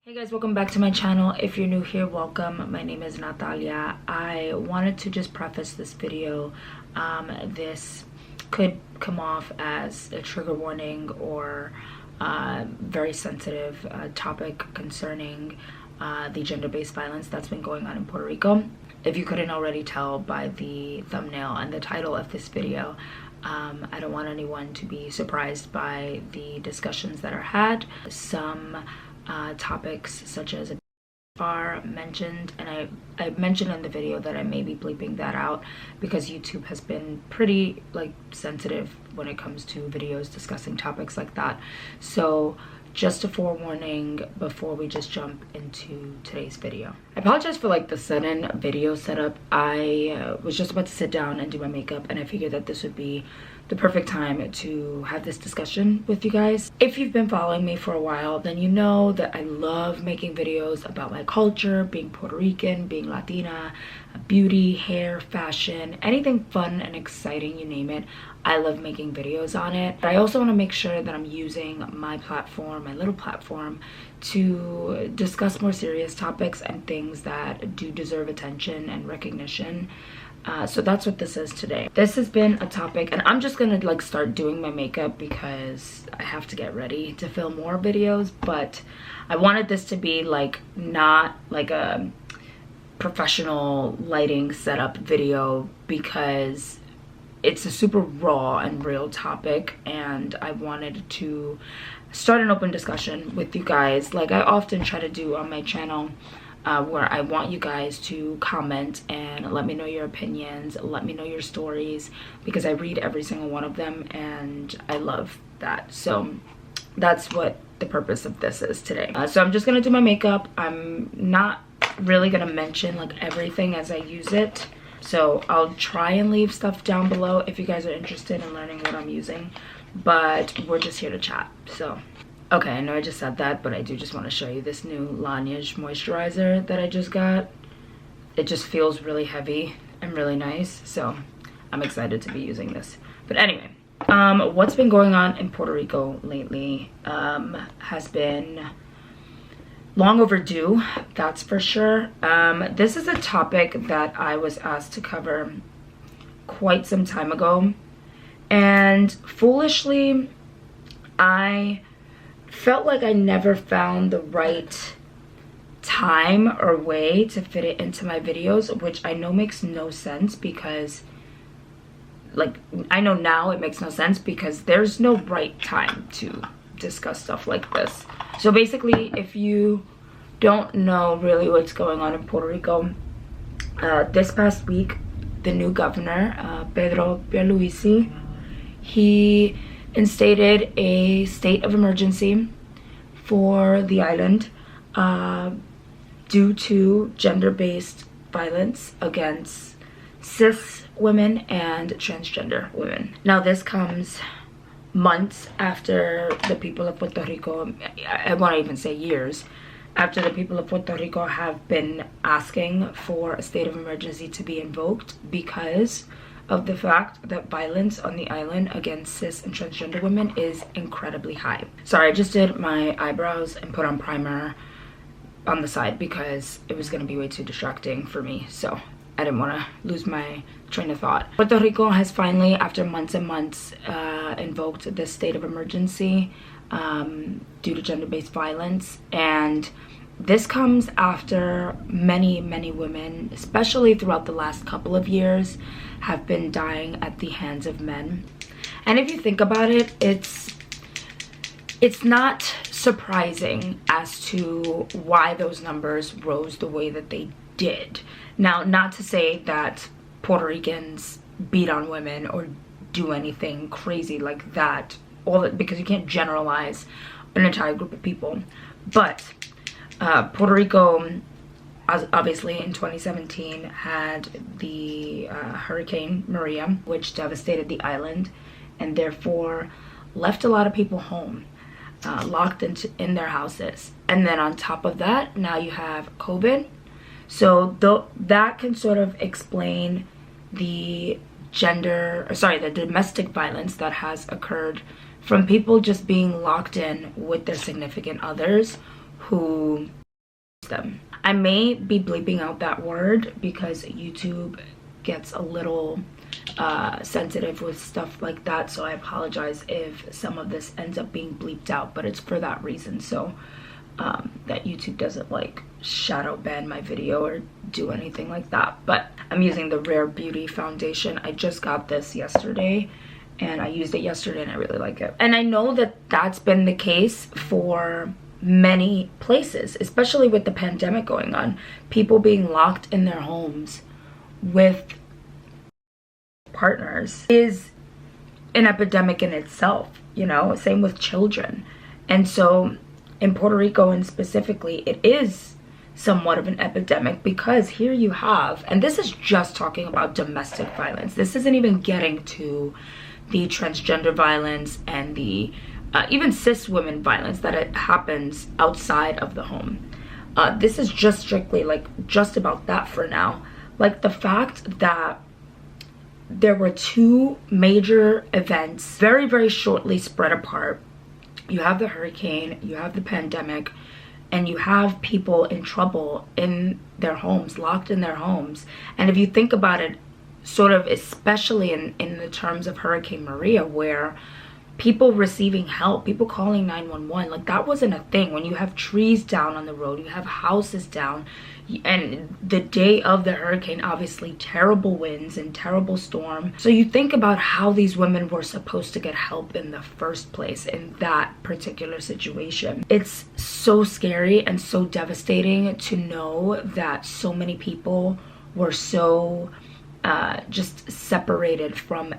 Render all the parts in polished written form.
Hey guys, welcome back to my channel. If you're new here, welcome. My name is Natalia. I wanted to just preface this video. This could come off as a trigger warning or very sensitive topic concerning the gender-based violence that's been going on in Puerto Rico. If you couldn't already tell by the thumbnail and the title of this video, I don't want anyone to be surprised by the discussions that are had. Some topics such as are mentioned, and I mentioned in the video that I may be bleeping that out because YouTube has been pretty sensitive when it comes to videos discussing topics like that. So just a forewarning before we just jump into today's video. I apologize for the sudden video setup. I was just about to sit down and do my makeup, and I figured that this would be the perfect time to have this discussion with you guys. If you've been following me for a while, then you know that I love making videos about my culture, being Puerto Rican, being Latina, beauty, hair, fashion, anything fun and exciting, you name it. I love making videos on it. But I also want to make sure that I'm using my platform, my little platform, to discuss more serious topics and things that do deserve attention and recognition. So that's what this is today. This has been a topic, and I'm just gonna start doing my makeup because I have to get ready to film more videos, but I wanted this to be not a professional lighting setup video because it's a super raw and real topic, and I wanted to start an open discussion with you guys like I often try to do on my channel, where I want you guys to comment and let me know your opinions, let me know your stories, because I read every single one of them and I love that. So that's what the purpose of this is today. So I'm just gonna do my makeup. I'm not really gonna mention everything as I use it, so I'll try and leave stuff down below if you guys are interested in learning what I'm using, but we're just here to chat. So okay, I know I just said that, but I do just want to show you this new Laneige moisturizer that I just got. It just feels really heavy and really nice, so I'm excited to be using this. But anyway, what's been going on in Puerto Rico lately has been long overdue, that's for sure. This is a topic that I was asked to cover quite some time ago, and foolishly, I felt like I never found the right time or way to fit it into my videos, which I know makes no sense because I know now it makes no sense because there's no right time to discuss stuff like this. So basically, if you don't know really what's going on in Puerto Rico, this past week the new governor, Pedro Pierluisi, he instated a state of emergency for the island due to gender-based violence against cis women and transgender women. Now this comes months after the people of Puerto Rico, I want to even say years, after the people of Puerto Rico have been asking for a state of emergency to be invoked because of the fact that violence on the island against cis and transgender women is incredibly high. Sorry, I just did my eyebrows and put on primer on the side because it was going to be way too distracting for me, so I didn't want to lose my train of thought. Puerto Rico has finally, after months and months, invoked this state of emergency due to gender-based violence, and this comes after many women, especially throughout the last couple of years, have been dying at the hands of men. And if you think about it, it's not surprising as to why those numbers rose the way that they did. Now, not to say that Puerto Ricans beat on women or do anything crazy like that, because you can't generalize an entire group of people, but Puerto Rico, obviously in 2017, had the Hurricane Maria, which devastated the island and therefore left a lot of people home, locked in their houses. And then on top of that, now you have COVID. So that can sort of explain the domestic violence that has occurred from people just being locked in with their significant others who them. I may be bleeping out that word because YouTube gets a little sensitive with stuff like that, so I apologize if some of this ends up being bleeped out, but it's for that reason, so that YouTube doesn't like shadow ban my video or do anything like that. But I'm using the Rare Beauty foundation. I just got this yesterday and I used it yesterday and I really like it. And I know that that's been the case for many places, especially with the pandemic going on. People being locked in their homes with partners is an epidemic in itself, you know, same with children. And so in Puerto Rico and specifically, it is somewhat of an epidemic because here you have, and this is just talking about domestic violence. This isn't even getting to the transgender violence and the even cis women violence that it happens outside of the home. This is just strictly like just about that for now. Like the fact that there were two major events very, very shortly spread apart. You have the hurricane, you have the pandemic, and you have people in trouble in their homes, locked in their homes. And if you think about it, sort of especially in the terms of Hurricane Maria, where people receiving help, people calling 911, like that wasn't a thing. When you have trees down on the road, you have houses down, and the day of the hurricane, obviously terrible winds and terrible storm. So you think about how these women were supposed to get help in the first place in that particular situation. It's so scary and so devastating to know that so many people were so just separated from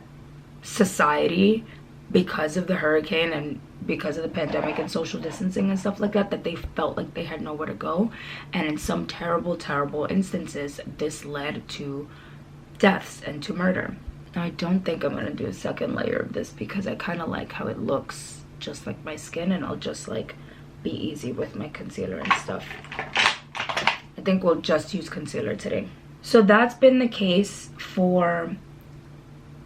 society because of the hurricane and because of the pandemic and social distancing and stuff like that, that they felt like they had nowhere to go. And in some terrible instances, this led to deaths and to murder. Now, I don't think I'm gonna do a second layer of this because I kind of like how it looks just like my skin, and I'll just like be easy with my concealer and stuff. I think we'll just use concealer today. So that's been the case for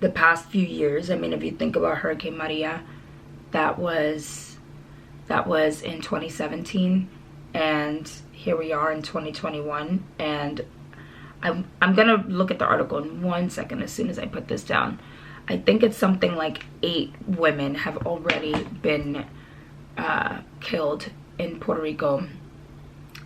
the past few years. I mean, if you think about Hurricane Maria, that was in 2017, and here we are in 2021. And I'm gonna look at the article in 1 second as soon as I put this down. I think it's something like 8 women have already been killed in Puerto Rico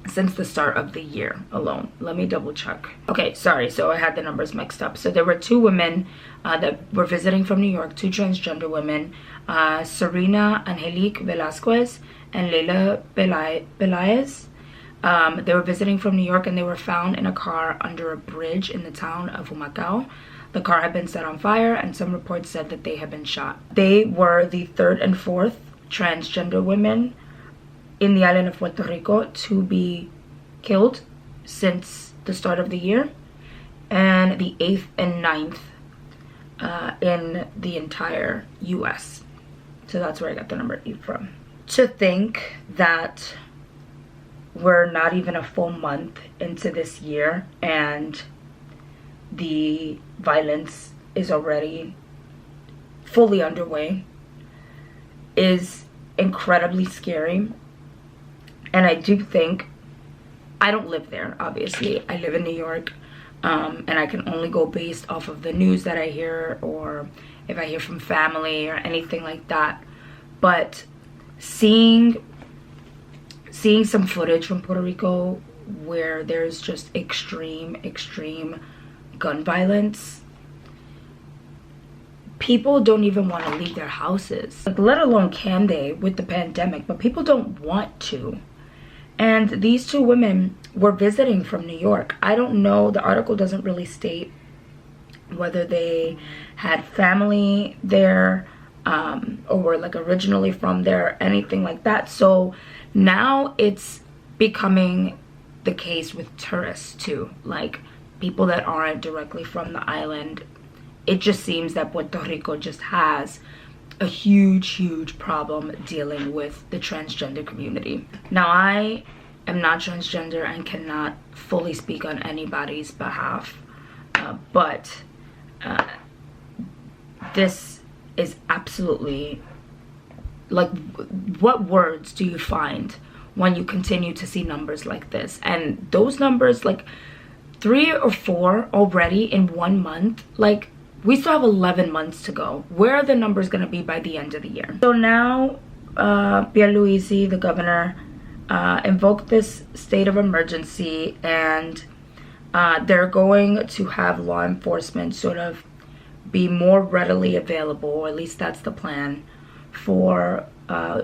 since the start of the year alone. Let me double check. Okay, sorry, so I had the numbers mixed up. So there were 2 women that were visiting from New York, 2 transgender women, Serena Angelique Velasquez and Leila Pelaez. They were visiting from New York and they were found in a car under a bridge in the town of Humacao. The car had been set on fire and some reports said that they had been shot. They were the 3rd and 4th transgender women in the island of Puerto Rico to be killed since the start of the year, and the 8th and 9th in the entire US. So that's where I got the number 8 from. To think that we're not even a full month into this year and the violence is already fully underway is incredibly scary. And I do think, I don't live there, obviously. I live in New York, and I can only go based off of the news that I hear, or if I hear from family or anything like that. But seeing some footage from Puerto Rico where there's just extreme gun violence, people don't even want to leave their houses, like, let alone can they with the pandemic, but people don't want to. And these 2 women were visiting from New York. I don't know, the article doesn't really state whether they had family there or were like originally from there, anything like that. So now it's becoming the case with tourists too, like people that aren't directly from the island. It just seems that Puerto Rico just has a huge problem dealing with the transgender community. Now, I am not transgender and cannot fully speak on anybody's behalf, but this is absolutely, like, what words do you find when you continue to see numbers like this. And those numbers, like 3 or 4 already in 1 month, like we still have 11 months to go. Where are the numbers going to be by the end of the year? So now Pierluisi, the governor, invoked this state of emergency, and they're going to have law enforcement sort of be more readily available, or at least that's the plan, for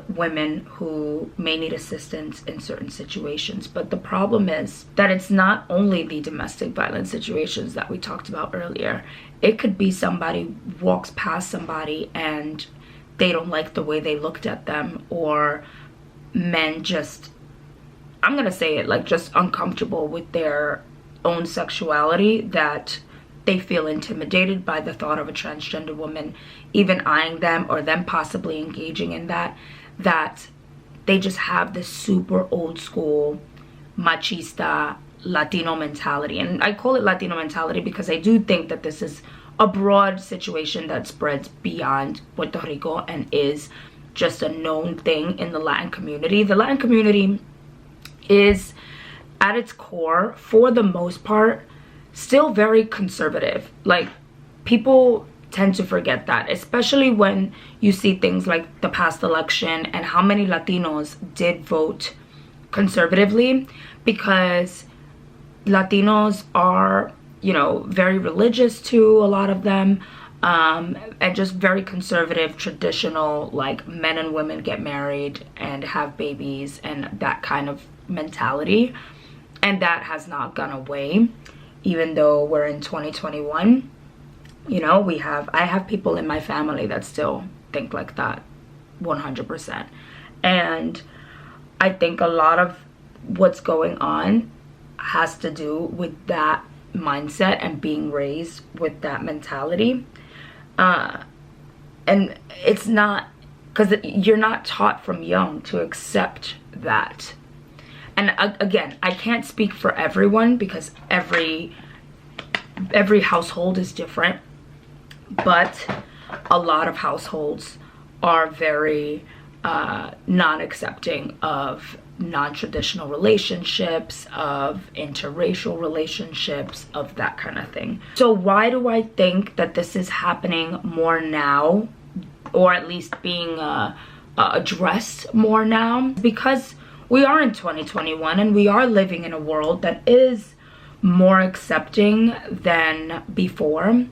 women who may need assistance in certain situations. But the problem is that it's not only the domestic violence situations that we talked about earlier. It could be somebody walks past somebody and they don't like the way they looked at them, or men just, I'm gonna say it, like just uncomfortable with their own sexuality, that they feel intimidated by the thought of a transgender woman even eyeing them, or them possibly engaging in that they just have this super old school machista Latino mentality. And I call it Latino mentality because I do think that this is a broad situation that spreads beyond Puerto Rico and is just a known thing in the Latin community. The Latin community is, at its core, for the most part, still very conservative. Like, people tend to forget that, especially when you see things like the past election and how many Latinos did vote conservatively, because Latinos are, you know, very religious too, a lot of them, and just very conservative, traditional, like men and women get married and have babies and that kind of mentality. And that has not gone away, even though we're in 2021. You know, I have people in my family that still think like that 100%. And I think a lot of what's going on has to do with that mindset and being raised with that mentality. And it's not, because you're not taught from young to accept that. And again, I can't speak for everyone because every household is different, but a lot of households are very non-accepting of non-traditional relationships, of interracial relationships, of that kind of thing. So why do I think that this is happening more now, or at least being addressed more now? Because we are in 2021 and we are living in a world that is more accepting than before.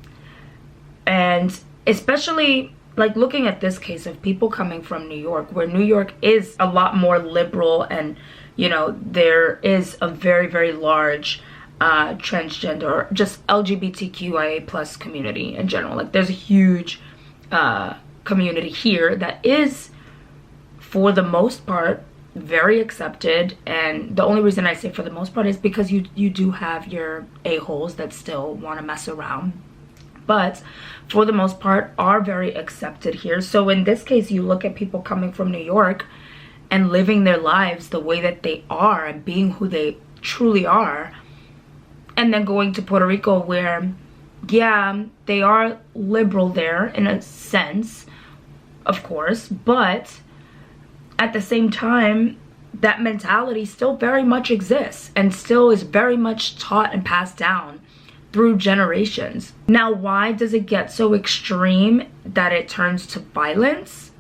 And especially, like, looking at this case of people coming from New York, where New York is a lot more liberal, and, you know, there is a very, very large transgender, just LGBTQIA plus community in general. Like, there's a huge community here that is, for the most part, very accepted. And the only reason I say for the most part is because you do have your a-holes that still want to mess around, but for the most part are very accepted here. So in this case, you look at people coming from New York and living their lives the way that they are and being who they truly are, and then going to Puerto Rico where, yeah, they are liberal there in a sense, of course, but at the same time, that mentality still very much exists and still is very much taught and passed down through generations. Now, why does it get so extreme that it turns to violence?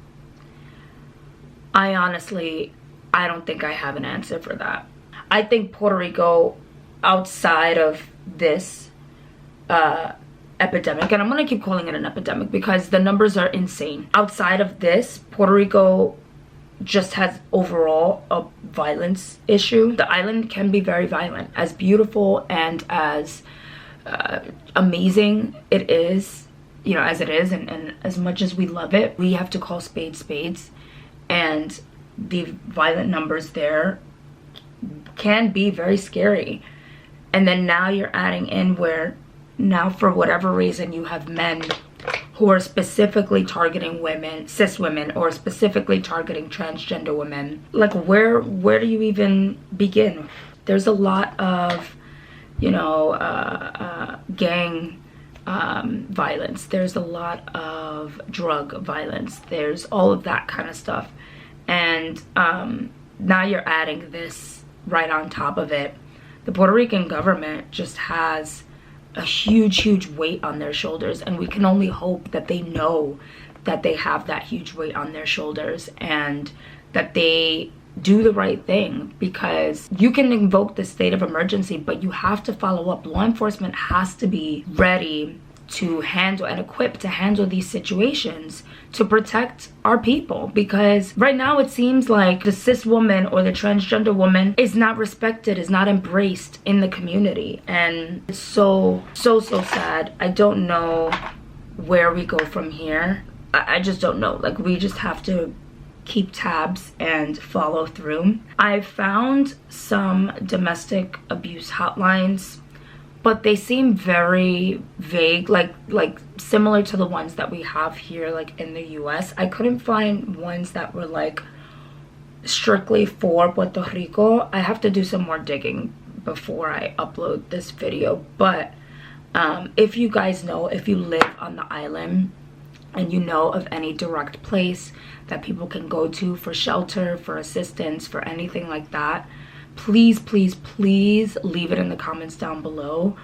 I don't think I have an answer for that. I think Puerto Rico, outside of this epidemic, and I'm gonna keep calling it an epidemic because the numbers are insane. Outside of this, Puerto Rico just has overall a violence issue. The island can be very violent. As beautiful and as amazing it is, you know, as it is, and as much as we love it, we have to call spades spades. And the violent numbers there can be very scary. And then now you're adding in where now, for whatever reason, you have men who are specifically targeting women, cis women, or specifically targeting transgender women. Like, where do you even begin? There's a lot of, you know, gang violence. There's a lot of drug violence. There's all of that kind of stuff. And now you're adding this right on top of it. The Puerto Rican government just has a huge weight on their shoulders, and we can only hope that they know that they have that huge weight on their shoulders and that they do the right thing, because you can invoke the state of emergency, but you have to follow up. Law enforcement has to be ready to handle and equipped to handle these situations to protect our people, because right now it seems like the cis woman or the transgender woman is not respected, is not embraced in the community, and it's so sad. I don't know where we go from here. I just don't know. Like, we just have to keep tabs and follow through. I've found some domestic abuse hotlines, but they seem very vague, like similar to the ones that we have here, like in the US. I couldn't find ones that were like strictly for Puerto Rico. I have to do some more digging before I upload this video. But if you guys know, if you live on the island and you know of any direct place that people can go to for shelter, for assistance, for anything like that, please leave it in the comments down below.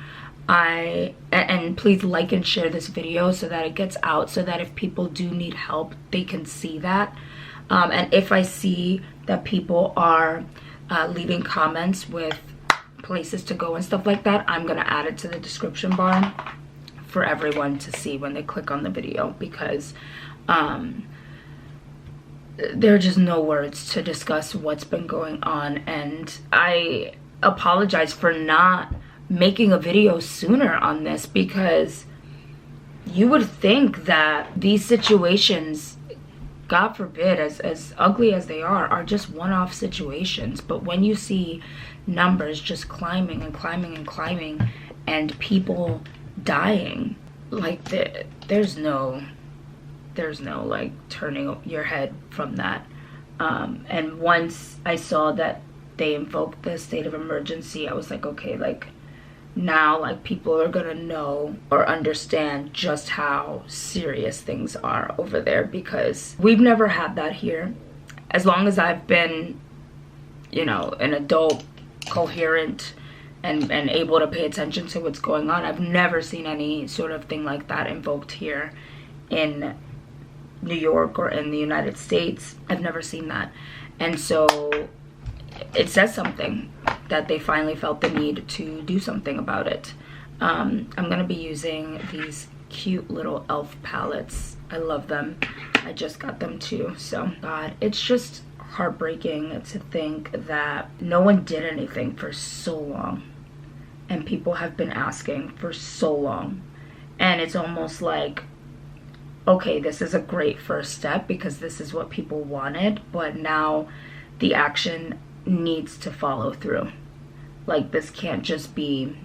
And please like and share this video so that it gets out, so that if people do need help, they can see that. And if I see that people are leaving comments with places to go and stuff like that, I'm gonna add it to the description bar for everyone to see when they click on the video, because there are just no words to discuss what's been going on. And I apologize for not making a video sooner on this, because you would think that these situations, God forbid, as ugly as they are just one-off situations. But when you see numbers just climbing and climbing and people dying, like there's no like turning your head from that. And once I saw that they invoked the state of emergency, I was like, okay, like now, like, people are gonna know or understand just how serious things are over there, because we've never had that here. As long as I've been, you know, an adult, coherent, and able to pay attention to what's going on, I've never seen any sort of thing like that invoked here in New York or in the United States. I've never seen that. And so it says something that they finally felt the need to do something about it. I'm gonna be using these cute little elf palettes. I love them. I just got them too. So God, it's just heartbreaking to think that no one did anything for so long, and people have been asking for so long. And it's almost like, okay, this is a great first step because this is what people wanted, but now the action needs to follow through. Like, this can't just be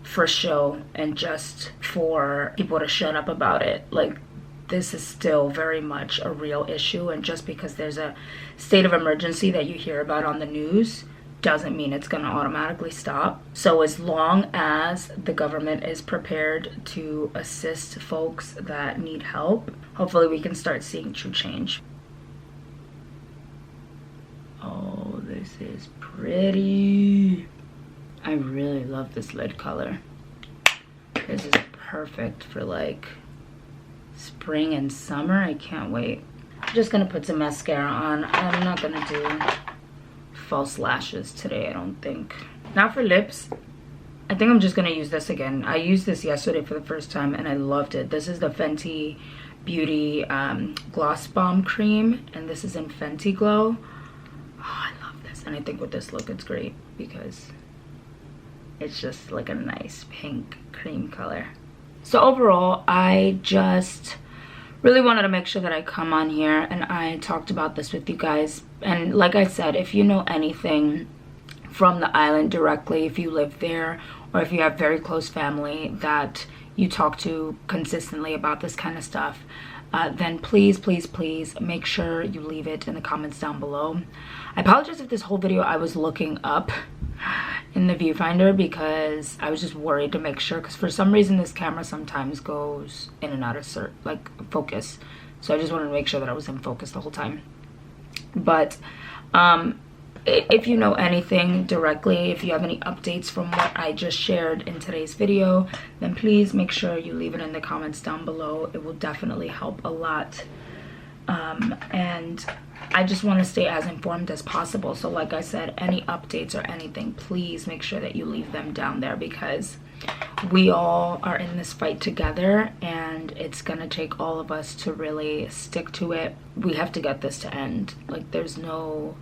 for show and just for people to shut up about it. Like, this is still very much a real issue, and just because there's a state of emergency that you hear about on the news doesn't mean it's going to automatically stop. So as long as the government is prepared to assist folks that need help, hopefully we can start seeing true change. Oh, this is pretty. I really love this lid color. This is perfect for like spring and summer. I can't wait. I'm just gonna put some mascara on. I'm not gonna do false lashes today, I don't think. Now for lips, I think I'm just gonna use this again. I used this yesterday for the first time and I loved it. This is the Fenty Beauty Gloss Bomb Cream, and this is in Fenty Glow. Oh, I love this. And I think with this look it's great because it's just like a nice pink cream color. So overall, I just really wanted to make sure that I come on here and I talked about this with you guys. And like I said, if you know anything from the island directly, if you live there, or if you have very close family that you talk to consistently about this kind of stuff, then please make sure you leave it in the comments down below. I apologize if this whole video I was looking up in the viewfinder because I was just worried to make sure, because for some reason this camera sometimes goes in and out of focus. So I just wanted to make sure that I was in focus the whole time. But If you know anything directly, if you have any updates from what I just shared in today's video, then please make sure you leave it in the comments down below. It will definitely help a lot. And I just want to stay as informed as possible. So like I said, any updates or anything, please make sure that you leave them down there, because we all are in this fight together, and it's gonna take all of us to really stick to it. We have to get this to end. Like, there's no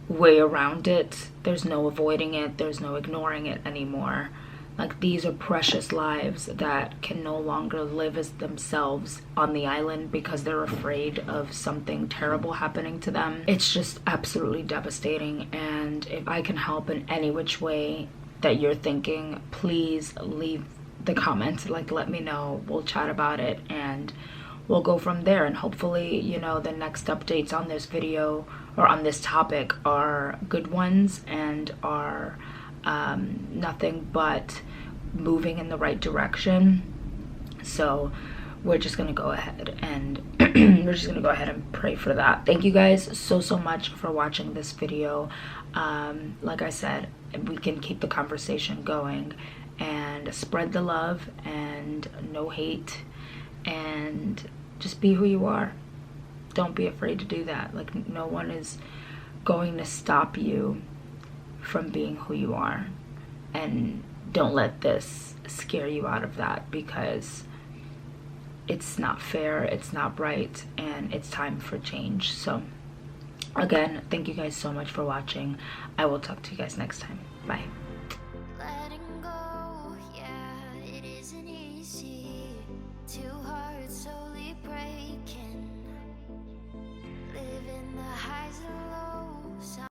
way around it. There's no avoiding it. There's no ignoring it anymore. Like, these are precious lives that can no longer live as themselves on the island because they're afraid of something terrible happening to them. It's just absolutely devastating, and if I can help in any which way that you're thinking, please leave the comments. Like, let me know. We'll chat about it, and we'll go from there. And hopefully, you know, the next updates on this video or on this topic are good ones and are nothing but moving in the right direction. So we're just gonna go ahead and pray for that. Thank you guys so much for watching this video. Like I said, we can keep the conversation going and spread the love and no hate, and just be who you are. Don't be afraid to do that. Like, no one is going to stop you from being who you are, and don't let this scare you out of that, because it's not fair, it's not right, and it's time for change. So again, thank you guys so much for watching. I will talk to you guys next time. Bye.